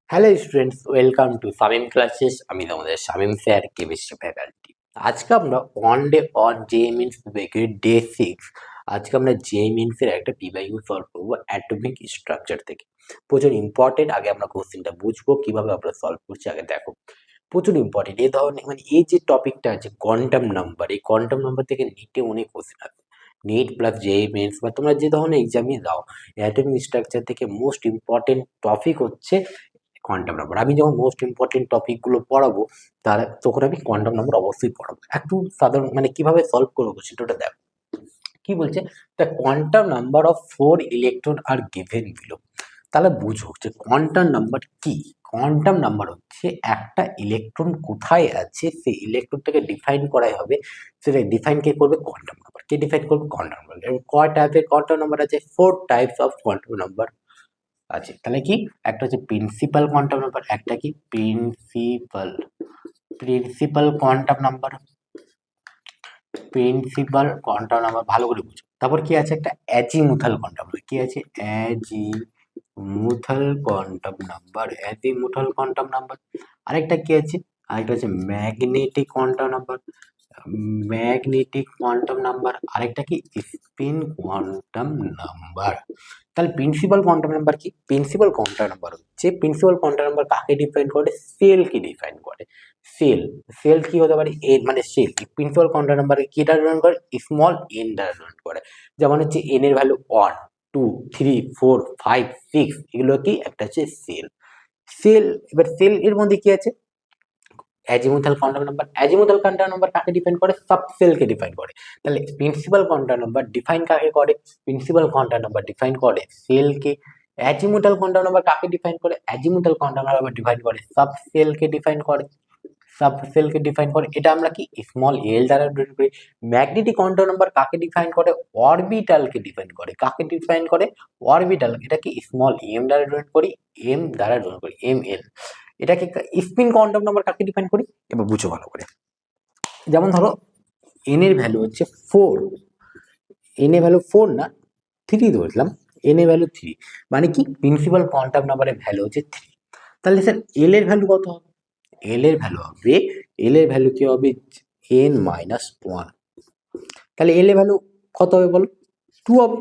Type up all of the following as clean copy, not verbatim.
Hello students, welcome to Shamim classes. আমি তোমাদের Shamim sir, chemistry faculty. আজকে আমরা ওয়ান ডে অন জেইমিনস ডে 6। আজকে আমরা জেইমিনস এর একটা পিওয়াইকিউ সলভ করবো অ্যাটমিক স্ট্রাকচার থেকে। প্রচুর ইম্পর্টেন্ট। আগে আমরা কোশ্চেনটা বুঝবো কিভাবে আমরা সলভ করছি। আগে দেখো, প্রচুর ইম্পর্টেন্ট এই ধরনের, মানে এই যে টপিকটা আছে কোয়ান্টাম নাম্বার, এই কোয়ান্টাম নাম্বার থেকে নিটে অনেক কোশ্চেন আছে। নিট প্লাস জেই মেন্স বা তোমরা যে ধরনের এক্সামই দাও, অ্যাটমিক স্ট্রাকচার থেকে মোস্ট ইম্পর্টেন্ট টপিক হচ্ছে কোয়ান্টাম নাম্বার। আমি যখন মোস্ট ইম্পর্টেন্ট টপিকগুলো পড়াবো, তার তখন আমি কোয়ান্টাম নাম্বার অবশ্যই পড়াবো। একটু সাধারণ, মানে কিভাবে সলভ করবো সেটা দেখো। কি বলছে, the quantum number of 4 electron are given below. তাহলে বুঝো যে কোয়ান্টাম নাম্বার কি। কোয়ান্টাম নাম্বার হচ্ছে একটা ইলেকট্রন কোথায় আছে সেই ইলেকট্রনটাকে ডিফাইন করাই হবে। সেটা ডিফাইন কে করবে? Quantum number. কে ডিফাইন করবে? Quantum number. কয় টাইপের কোয়ান্টাম নাম্বার আছে? 4 টাইপস অফ কোয়ান্টাম নাম্বার আছে। তাহলে কি, একটা হচ্ছে প্রিন্সিপাল কোয়ান্টাম নাম্বার, একটা কি principal principal quantum number, principal quantum number ভালো করে বুঝো। তারপর কি আছে? একটা অ্যাজিমুথাল কোয়ান্টাম নাম্বার। কি আছে? Azimuthal quantum number, azimuthal quantum number. আরেকটা কি আছে? আরেকটা হচ্ছে magnetic quantum number, magnetic quantum number. আরেকটা কি? Spin quantum number. তাহলে প্রিন্সিপাল কোয়ান্টাম নাম্বার কি? প্রিন্সিপাল কোয়ান্টাম নাম্বার হচ্ছে, প্রিন্সিপাল কোয়ান্টাম নাম্বার কাকে ডিফাইন করে? সেলকে ডিফাইন করে। সেল, সেল কি হতে পারে? এ মানে সেল প্রিন্সিপাল কোয়ান্টাম নাম্বার কি দ্বারা ডিফাইন করে? স্মল এন দ্বারা ডিফাইন করে। যেমন হচ্ছে এন এর ভ্যালু 1, 2, 3, 4, 5, 6, এগুলো কি একটা হচ্ছে সেল। সেল, এবার সেল এর মধ্যে কি আছে? Azimuthal quantum number. Azimuthal quantum number কাকে ডিফাইন করে? সাবসেলকে ডিফাইন করে। তাহলে প্রিন্সিপাল কোয়ান্টাম নাম্বার ডিফাইন কাকে করে? প্রিন্সিপাল কোয়ান্টাম নাম্বার ডিফাইন করে সেলকে। অ্যাজিমুথাল কোয়ান্টাম নাম্বার কাকে ডিফাইন করে? অ্যাজিমুথাল কোয়ান্টাম নাম্বার ডিফাইন করে সাবসেলকে ডিফাইন করে। সাবসেলকে ডিফাইন করে, এটা আমরা কি স্মল এল দ্বারা ডিফাইন করি। ম্যাগনেটিক কোয়ান্টাম নাম্বার কাকে ডিফাইন করে? অরবিটালকে ডিফাইন করে। কাকে ডিফাইন করে? অরবিটাল। এটা কি স্মল এম দ্বারা ডিফাইন করি, এম দ্বারা ডিফাইন করি, এম এল। এটাকে স্পিন কোয়ান্টাম নাম্বার কাকে ডিফাইন করি? এবার বুঝো ভালো করে। যেমন ধরো এন এর ভ্যালু হচ্ছে 4, এন এর ভ্যালু 4 না 3 ধরলাম, এন এর ভ্যালু 3, মানে কি প্রিন্সিপাল কোয়ান্টাম নাম্বারের ভ্যালু হচ্ছে 3। তাহলে স্যার এল এর ভ্যালু কত হবে? এল এর ভ্যালু হবে, এল এর ভ্যালু কি হবে? n minus 1। তাহলে এল এর ভ্যালু কত হবে বলো? 2 হবে,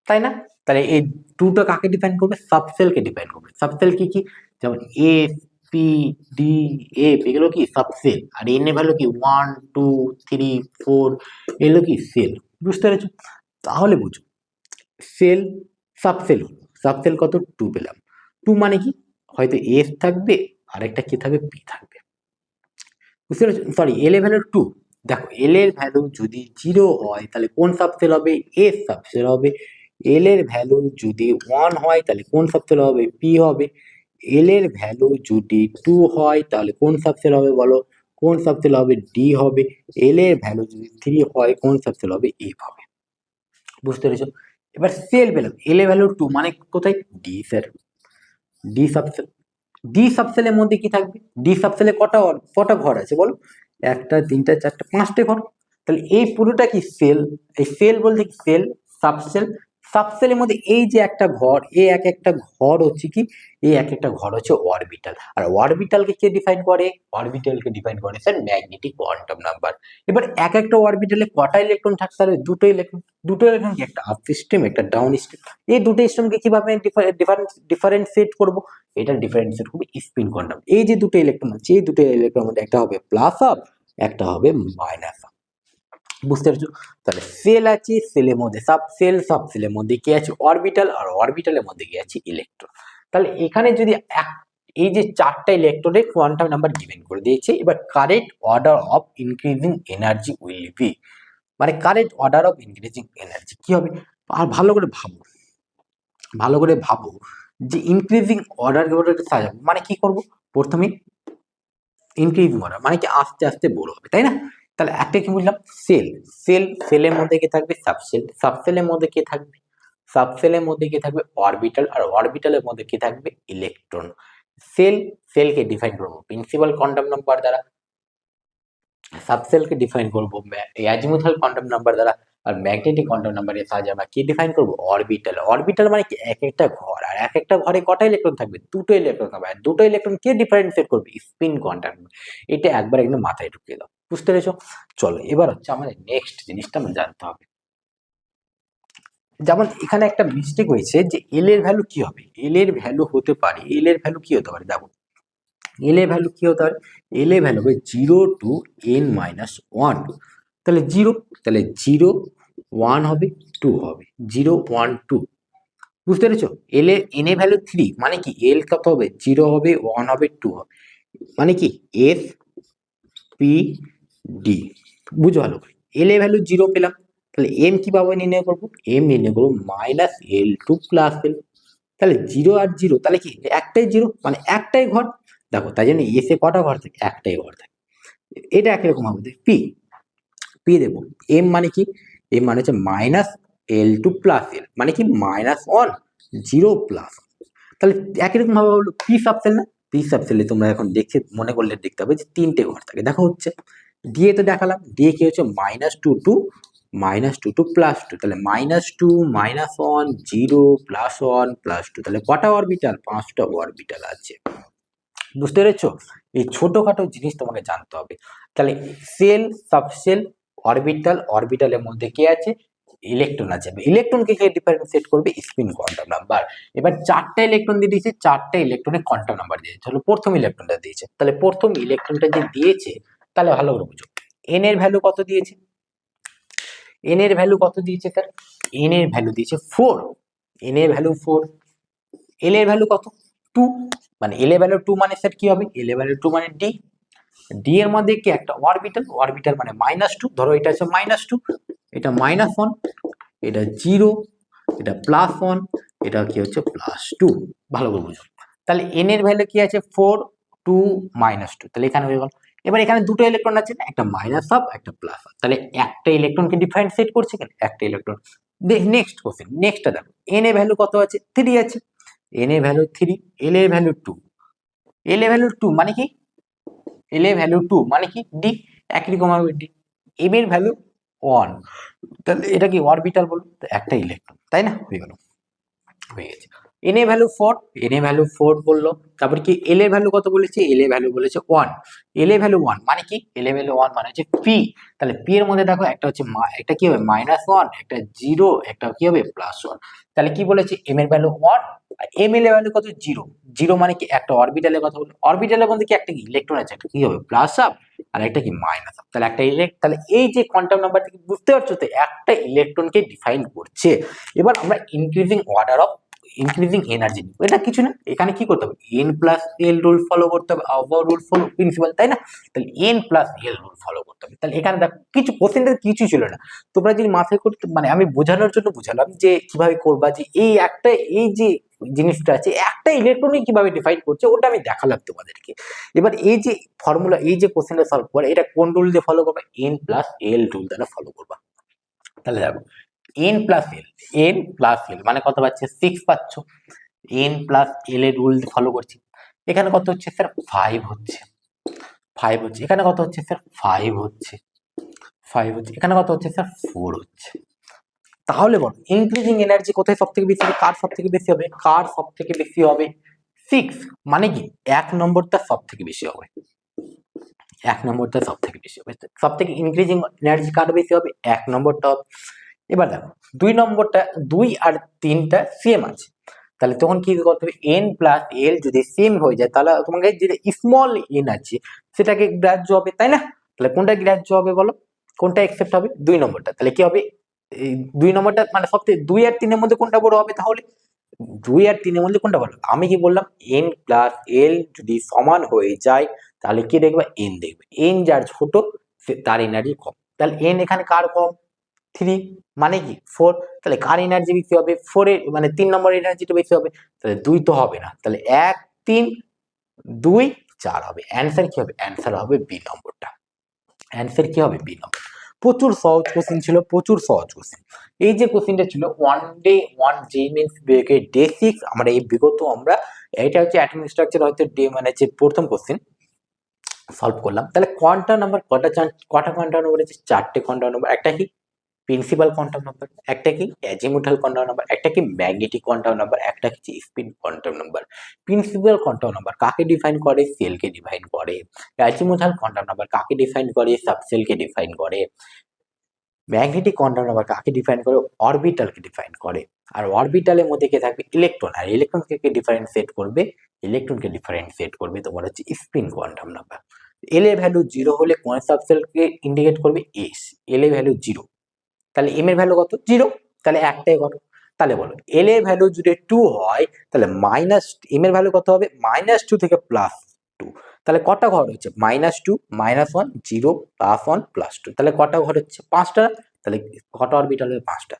তাই না? তাহলে এই 2টা কাকে ডিফাইন করবে? সাবসেলকে ডিফাইন করবে। সাবসেল কি কি? যেমন এ, পি, ডি, এফ, এগুলো কি সাবসেল। আর এন এর ভ্যালু কি 1, 2, 3, 4, এগুলো কি সেল। বুঝতে পেরেছো? তাহলে বুঝো, সেল, সাবসেল, সাবসেল কত? 2 পেলাম। 2 মানে কি, হয়তো এস থাকবে, আরেকটা কি থাকবে? পি থাকবে। বুঝতে পেরেছো? সরি, এল এর ভ্যালু 2। দেখো এল এর ভ্যালু যদি 0 হয় তাহলে কোন সাবসেল হবে? এস সাবসেল হবে। এল এর ভ্যালু যদি 1 হয় তাহলে কোন সাবসেল হবে? পি হবে। এল এর ভ্যালু যদি 2 হয় তাহলে কোন সাবসেল হবে বলো? কোন সাবসেল হবে? ডি হবে। এল এর ভ্যালু যদি 3 হয় কোন সাবসেল হবে? এফ হবে। বুঝতে পেরেছো? এবার সেল পেলাম, এল এর ভ্যালু 2 মানে কোথায়? D sir, D subshell. D সাবসেলের মধ্যে কি থাকবে? ডি সাবসেলে কটা ঘর আছে বলো? একটা, তিনটা, চারটা, 5টে ঘর। তাহলে এই পুরোটা কি সেল। এই সেল বলতে কি সেল, সাবসেল। সাবসেলের মধ্যে এই যে একটা ঘর, এই এক একটা ঘর হচ্ছে কি, এই এক একটা ঘর হচ্ছে অরবিটাল। আর অরবিটালকে কে ডিফাইন করে? অরবিটালকে ডিফাইন করে স্যার ম্যাগনেটিক কোয়ান্টাম নাম্বার। এবার এক একটা অরবিটালে কটা ইলেকট্রন থাকতে হবে? দুটো ইলেকট্রন। দুটো ইলেকট্রন কি, একটা আপ সিস্টেম, একটা ডাউন সিস্টেম। এই দুটো সিস্টেমকে কিভাবে ডিফারেন্সিয়েট করবো? এটা ডিফারেন্সিয়েট করবে স্পিন কোয়ান্টাম। এই যে দুটো ইলেকট্রন আছে, এই দুটো ইলেকট্রন মধ্যে একটা হবে প্লাস আপ, একটা হবে মাইনাস আপ। বুঝতে পারছো? তাহলে সেল আছে, সেলের মধ্যে সাবসেল, সাবসেলের মধ্যে কি আছে? অরবিটাল, আর অরবিটালের মধ্যে কি আছে? ইলেকট্রন। তাহলে এখানে যদি এই যে 4টা ইলেকট্রনের কোয়ান্টাম নাম্বার গিভেন করে দিয়েছে, এবার current order of increasing energy will be, মানে current order of increasing energy কি হবে? আর ভালো করে ভাবো, ভালো করে ভাবো যে ইনক্রিজিং অর্ডার সাজাবো মানে কি করব? প্রথমে ইনক্রিজিং অর্ডার মানে কি আস্তে আস্তে বড় হবে, তাই না? তাহলে একটা কি বুঝলাম? সেল, সেলের মধ্যে কি থাকবে? সাবসেল, সাবসেলের মধ্যে কি থাকবে? সাবসেলের মধ্যে কি থাকবে? অরবিটাল, আর অরবিটালের মধ্যে কি থাকবে? ইলেকট্রন। সেল, সেলকে ডিফাইন করবো প্রিন্সিপাল কোয়ান্টাম নাম্বার দ্বারা। সাবসেলকে ডিফাইন করবো অ্যাজিমুথাল কোয়ান্টাম নাম্বার দ্বারা, আর ম্যাগনেটিক কোয়ান্টাম নাম্বারের সাহায্যে আমরা কি ডিফাইন করবো? অরবিটাল। অরবিটাল মানে কি? এক একটা ঘর, আর এক একটা ঘরে কটা ইলেকট্রন থাকবে? দুটো ইলেকট্রন থাকবে, আর দুটো ইলেকট্রন কে ডিফারেন্সিয়েট করবে? Spin quantum. এটা একবার একদম মাথায় ঢুকিয়ে দাও, বুঝতে পেরেছো? চলো এবার হচ্ছে আমাদের নেক্সট জিনিসটা আমরা জানতে হবে। যেমন এখানে একটা মিস্টেক হয়েছে যে এল এর ভ্যালু কি হবে? এল এর ভ্যালু হতে পারে, এল এর ভ্যালু কি হতে পারে দেখো, এল এর ভ্যালু কি হতে পারে? এল এর ভ্যালু হবে 0 টু n মাইনাস 1। তাহলে 0, তাহলে 0 1 হবে 2 হবে, 0 1 2, বুঝতে পেরেছো? এল এর এন এর ভ্যালু 3 মানে কি এল কত হবে? 0 হবে 1 হবে 2 হবে, মানে কি এস পি ডি। বুঝো ভালো করে, এল এর ভ্যালু 0 পেলাম, তাহলে এম কিভাবে নির্ণয় করবো? এম নির্ণয় করবো minus L two plus L. তাহলে 0 আর 0 তাহলে কি একটাই 0, মানে একটাই ঘর। দেখো তাই জন্য এস এ কটা ঘর থাকে? একটাই ঘর থাকে। এটা একই রকম হবে পি। পি দেবো এম মানে কি? এম মানে হচ্ছে minus L two plus L, মানে কি মাইনাস 1 0 প্লাস। তাহলে একই রকম ভাবে হলো পি সাবসেল না? পি সাবসেলে তোমরা এখন দেখে মনে করলে দেখতে হবে যে 3টে ঘর থাকে, দেখো হচ্ছে ডিএ তো দেখালাম, ডিএ কি হচ্ছে -2 টু +2, তাহলে -2 -1 0 +1 +2, তাহলে কটা অরবিটাল? 5টা অরবিটাল আছে, বুঝতে পেরেছো? এই ছোটখাটো জিনিস তোমাকে জানতে হবে। তাহলে সেল, সাবসেল, অরবিটাল, অরবিটালের মধ্যে কি আছে? ইলেকট্রন আছে। ইলেকট্রনকে কে ডিফারেন্সিয়েট করবে? Spin quantum number. এবার 4টা ইলেকট্রন দিয়ে দিয়েছে, 4টা ইলেকট্রনের কোয়ান্টাম নাম্বার দিয়েছে। তাহলে প্রথম ইলেকট্রনটা দিয়েছে, তাহলে প্রথম ইলেকট্রনটা যে দিয়েছে, তাহলে ভালো করে বুঝো এন এর ভ্যালু কত দিয়েছে? এন এর ভ্যালু কত দিয়েছে স্যার? এন এর ভ্যালু দিয়েছে 4। এন এর ভ্যালু 4। এল এর ভ্যালু কত? 2। মানে এল এর ভ্যালু 2 মানে স্যার কি হবে? এল এর ভ্যালু 2 মানে ডি। ডি এর মধ্যে কি একটা অরবিটাল? অরবিটাল মানে -2, ধরো এটা হচ্ছে -2, এটা -1, এটা 0, এটা +1, এটা কি হচ্ছে +2। ভালো করে বুঝো। তাহলে এন এর ভ্যালু কি আছে? 4 2 -2, তাহলে এখানে হয়ে গেল। এবার এখানে দুটো ইলেকট্রন আছে না, একটা মাইনাস হাফ একটা প্লাস হাফ, তাহলে একটা ইলেকট্রনকে ডিফারেন্সিয়েট করছে কেন? একটা ইলেকট্রন। নেক্সট কোশ্চেন, নেক্সটটা দেখো, এন এর ভ্যালু কত আছে? 3 আছে। এন এর ভ্যালু 3, এল এর ভ্যালু 2। এল এর ভ্যালু 2 মানে কি? এল এর ভ্যালু 2 মানে কি ডি, একই রকম হবে ডি। এম এর ভ্যালু 1, তাহলে এটা কি অরবিটাল বলো? তো একটা ইলেকট্রন, তাই না? হয়ে গেল, হয়ে গেছে। এন এর ভ্যালু 4, এন এর ভ্যালু 4 বললো। তারপর কি এল এর ভ্যালু কত বলেছে? এল এর ভ্যালু বলেছে 1। এল এর ভ্যালু 1 মানে কি? এল এর ভ্যালু 1 মানে হচ্ছে পি। তাহলে পি এর মধ্যে দেখো একটা হচ্ছে একটা কি হবে -1, একটা 0, একটা কি হবে +1। তাহলে কি বলেছে? এম এর ভ্যালু 1, আর এম এর ভ্যালু কত? 0। 0 মানে কি একটা অরবিটালের কথা বলে। অরবিটালের মধ্যে কি একটা কি ইলেকট্রন আছে, একটা কি হবে প্লাস আপ, আর একটা কি মাইনাস আপ। তাহলে একটা তাহলে এই যে কোয়ান্টাম নাম্বার থেকে বুঝতে পারছো তো একটা ইলেকট্রনকে ডিফাইন করছে। এবার আমরা increasing order of increasing energy, এটা কিছু না, এখানে কি করতে হবে? N plus L rule follow করতে হবে, আবার রুল ফলো প্রিন্সিপাল, তাই না? তাহলে N plus L rule follow করতে হবে। তাহলে এখানে দেখো কিছু কোশ্চেনটা কিছু ছিল না, তোমরা যদি মাথায় করতে, মানে আমি বোঝানোর জন্য বুঝালাম যে কিভাবে করবা, যে এই একটা এই যে জিনিসটা আছে একটা ইলেকট্রনিক কিভাবে ডিফাইন করছে ওটা আমি দেখালাম তোমাদেরকে। এবার এই যে ফর্মুলা, এই যে কোশ্চেনটা সলভ করে, এটা কোন রুল দিয়ে ফলো করবে? এন প্লাস এল রুল দ্বারা ফলো করবা। তাহলে দেখো N plus L, N plus L মানে কত পাচ্ছে? 6 পাচ্ছ। এন প্লাস এল এর রুল ফলো করছি। এখানে কত হচ্ছে স্যার? 5 হচ্ছে, 5 হচ্ছে। এখানে কত হচ্ছে স্যার? 5 হচ্ছে, 5 হচ্ছে। এখানে কত হচ্ছে স্যার? 4 হচ্ছে। তাহলে বল ইনক্রিজিং এনার্জি কোথায় সব থেকে বেশি হবে? কার সব থেকে বেশি হবে? কার সব থেকে বেশি হবে? 6, মানে কি 1 নম্বরটা সব থেকে বেশি হবে, 1 নম্বরটা সব থেকে বেশি হবে। সব থেকে ইনক্রিজিং এনার্জি কার বেশি হবে? 1 নম্বরটা হবে। এবার দেখো 2 নম্বরটা, 2 আর 3টা সেম আছে, তাহলে তখন কি করতে হবে? এন প্লাস এল যদি সেম হয়ে যায়, তাহলে তোমাকে যেটা স্মল এন আছে সেটাকে গ্রাহ্য হবে, তাই না? তাহলে কোনটা গ্রাহ্য হবে বলো? কোনটা একসেপ্ট হবে? 2 নম্বরটা। তাহলে কি হবে? এই 2 নম্বরটা মানে সবথেকে 2 আর 3 এর মধ্যে কোনটা বড় হবে তাহলে? 2 আর 3 এর মধ্যে কোনটা বড়? আমি কি বললাম? এন প্লাস এল যদি সমান হয়ে যায় তাহলে কি দেখবে? এন দেখবে। এন যার ছোট তার এনার্জি কম, তাহলে এন এখানে কার কম? 3, মানে কি 4, তাহলে কার এনার্জি বেশি হবে? 4 এর মানে 3 নম্বর এনার্জিটা বেশি হবে, তাহলে 2 তো হবে না, তাহলে 1 3 2 4 হবে। অ্যান্সার কি হবে? অ্যান্সার হবে বি নম্বরটা। অ্যান্সার কি হবে? বি নম্বর। প্রচুর সহজ কোশ্চেন ছিল, প্রচুর সহজ কোশ্চেন। এই যে কোশ্চেনটা ছিল one day 1 J means day 6, আমরা এই বিগত আমরা এটা হচ্ছে অ্যাটমিক স্ট্রাকচার হয়তো ডে মানে যে প্রথম কোশ্চেন, সলভ করলাম। তাহলে কোয়ান্টাম নাম্বার কটা কোয়ান্টাম নাম্বার আছে? 4টে কোয়ান্টাম নাম্বার। একটা কি প্রিন্সিপাল কোয়ান্টাম নাম্বার, একটা কি অ্যাজিমুথাল কোয়ান্টাম নাম্বার, একটা কি ম্যাগনেটিক কোয়ান্টাম নাম্বার, একটা হচ্ছে spin quantum number. Principal quantum number কাকে ডিফাইন করে? সেলকে ডিফাইন করে। অ্যাজিমুথাল কোয়ান্টাম নাম্বার কাকে ডিফাইন করে? সাবসেলকে ডিফাইন করে। ম্যাগনেটিক কোয়ান্টাম নাম্বার কাকে ডিফাইন করে? অরবিটালকে ডিফাইন করে। আর অরবিটালের মধ্যে কে থাকবে? ইলেকট্রন। আর ইলেকট্রনকে কে ডিফারেন্সিয়েট করবে? ইলেকট্রনকে ডিফারেন্সিয়েট করবে তোমার হচ্ছে স্পিন কোয়ান্টাম নাম্বার। এল এর ভ্যালু 0 হলে কোন সাবসেলকে ইন্ডিকেট করবে? এস। এল এর ভ্যালু 0, তাহলে এম এর ভ্যালু কত? 0, তাহলে একটাই ঘর। তাহলে বলো এল এর ভ্যালু যদি 2 হয় তাহলে মাইনাস এম এর ভ্যালু কত হবে? -2 থেকে +2, তাহলে কটা ঘর হচ্ছে? -2, -1, 0, +1, +2, তাহলে কটা ঘর হচ্ছে? 5টা। তাহলে কটা অরবিটাল হবে? 5টা।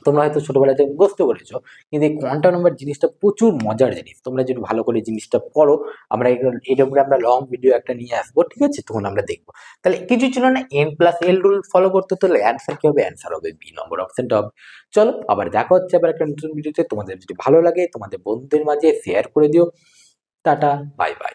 তোমরা হয়তো ছোটবেলাতে বুঝতে পেরেছো, কিন্তু এই কোয়ান্টাম নাম্বার জিনিসটা প্রচুর মজার জিনিস। তোমরা যদি ভালো করে জিনিসটা পড়ো, আমরা এটার উপরে আমরা লং ভিডিও একটা নিয়ে আসবো, ঠিক আছে? তখন আমরা দেখবো। তাহলে কিছু ছিল না, n+l রুল ফলো করতে, তাহলে অ্যান্সার কি হবে? অ্যান্সার হবে বি নম্বর অপশনটা হবে। চলো আবার দেখা হচ্ছে আবার একটা নতুন ভিডিওতে। তোমাদের যদি ভালো লাগে তোমাদের বন্ধুদের মাঝে শেয়ার করে দিও। Tata, bye bye.